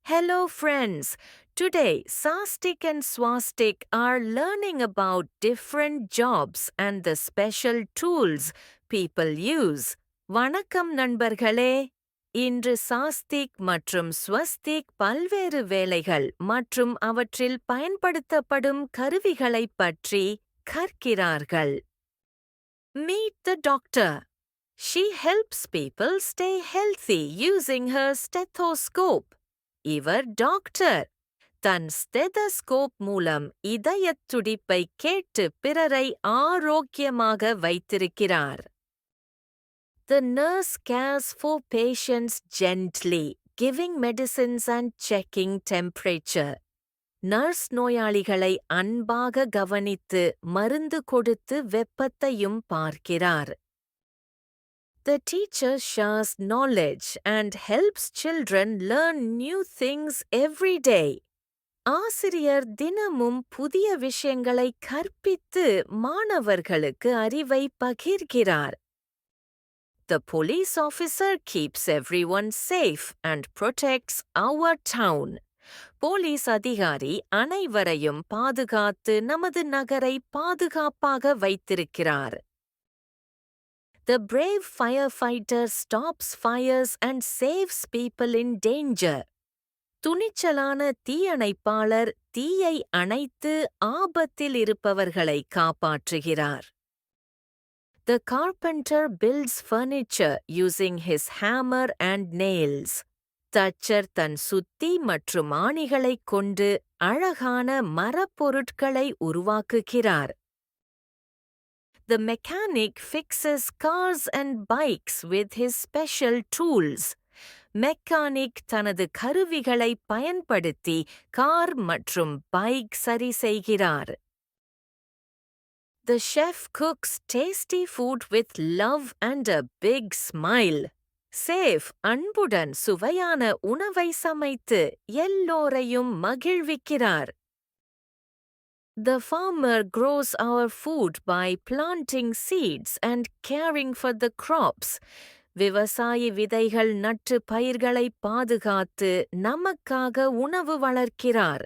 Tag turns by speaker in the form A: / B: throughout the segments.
A: Hello, friends. Today, Sastik and Swastik are learning about different jobs and the special tools people use. வணக்கம் நண்பர்களே. இன்று சாஸ்திக் மற்றும் ஸ்வஸ்திக் பல்வேறு வேலைகள் மற்றும் அவற்றில் பயன்படுத்தப்படும் கருவிகளைப் பற்றி கற்கிறார்கள். Meet the doctor. She helps people stay healthy using her stethoscope. இவர் டாக்டர். தன் ஸ்டெதஸ்கோப் மூலம் இதயத் துடிப்பை கேட்டு பிறரை ஆரோக்கியமாக வைத்திருக்கிறார். The nurse cares for patients gently, giving medicines and checking temperature. Nurse நோயாளிகளை அன்பாக கவனித்து மருந்து கொடுத்து வெப்பத்தையும் பார்க்கிறார். The teacher shares knowledge and helps children learn new things every day. ஆசிரியர் தினமும் புதிய விஷயங்களை கற்பித்து மாணவர்களுக்கு அறிவை பகிர்கிறார். The police officer keeps everyone safe and protects our town. Police அதிகாரி அனைவரையும் பாதுகாத்து நமது நகரை பாதுகாப்பாக வைத்திருக்கிறார். The brave firefighter stops fires and saves people in danger. துணிச்சலான தீயணைப்பாளர் தீயை அணைத்து ஆபத்தில் இருப்பவர்களை காப்பாற்றுகிறார். The carpenter builds furniture using his hammer and nails. தச்சர் தன் சுத்தி மற்றும் ஆணிகளைக் கொண்டு அழகான மரப்பொருட்களை உருவாக்குகிறார். The mechanic fixes cars and bikes with his special tools. Mechanic தனது கருவிகளை பயன்படுத்தி கார் மற்றும் பைக் சரி செய்கிறார். The chef cooks tasty food with love and a big smile. Safe அன்புடன் சுவையான உணவை சமைத்து எல்லோரையும் மகிழ்விக்கிறார். The farmer grows our food by planting seeds and caring for the crops. விவசாயி விதைகள் நட்டு பயிர்களை பாதுகாத்து நமக்காக உணவு வளர்க்கிறார்.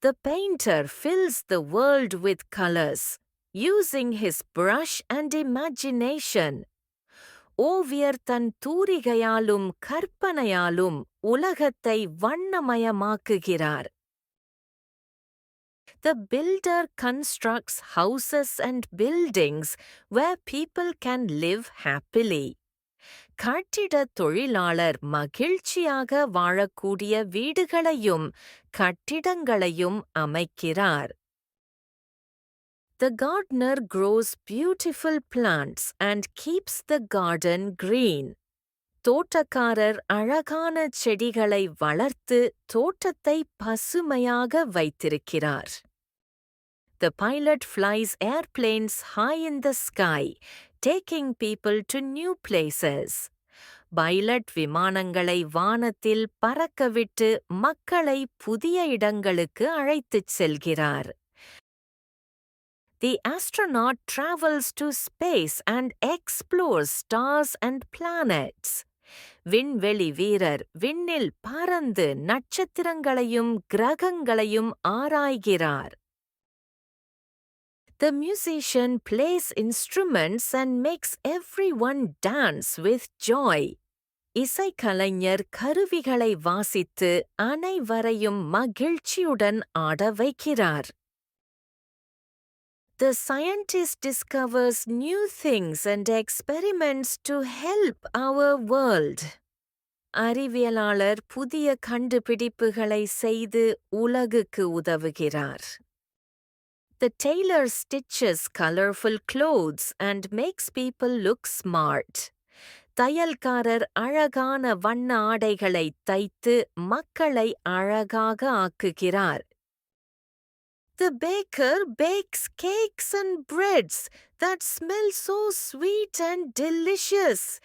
A: The painter fills the world with colors, using his brush and imagination. ஓவியர் தன் தூரிகையாலும் கற்பனையாலும் உலகத்தை வண்ணமயமாக்குகிறார். The builder constructs houses and buildings where people can live happily. கட்டிடத் தொழிலாளர் மகிழ்ச்சியாக வாழக்கூடிய வீடுகளையும் கட்டிடங்களையும் அமைக்கிறார். The gardener grows beautiful plants and keeps the garden green. தோட்டக்காரர் அழகான செடிகளை வளர்த்து தோட்டத்தை பசுமையாக வைத்திருக்கிறார். The pilot flies airplanes high in the sky, taking people to new places. Pilot விமானங்களை வானத்தில் பறக்கவிட்டு மக்களை புதிய இடங்களுக்கு அழைத்துச் செல்கிறார். The astronaut travels to space and explores stars and planets. விண்வெளி வீரர் விண்ணில் பறந்து நட்சத்திரங்களையும் கிரகங்களையும் ஆராய்கிறார். The musician plays instruments and makes everyone dance with joy. இசைக்கலைஞர் கருவிகளை வாசித்து அனைவரையும் மகிழ்ச்சியுடன் ஆட வைக்கிறார். The scientist discovers new things and experiments to help our world. அறிவியலாளர் புதிய கண்டுபிடிப்புகளை செய்து உலகுக்கு உதவுகிறார். The tailor stitches colorful clothes and makes people look smart. தையல்காரர் அழகான வண்ண ஆடைகளை தைத்து மக்களை அழகாக ஆக்குகிறார். The baker bakes cakes and breads that smell so sweet and delicious.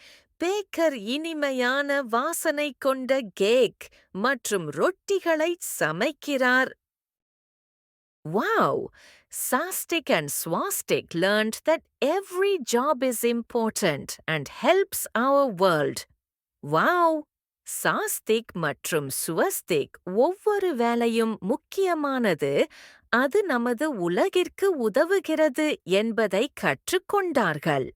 A: Baker இனிமையான வாசனை கொண்ட கேக் மற்றும் ரொட்டிகளை சமைக்கிறார். Wow! Sastik and Swastik learned that every job is important and helps our world. Wow! சாஸ்திக் மற்றும் சுவஸ்திக் ஒவ்வொரு வேலையும் முக்கியமானது, அது நமது உலகிற்கு உதவுகிறது என்பதை கற்றுக்கொண்டார்கள்.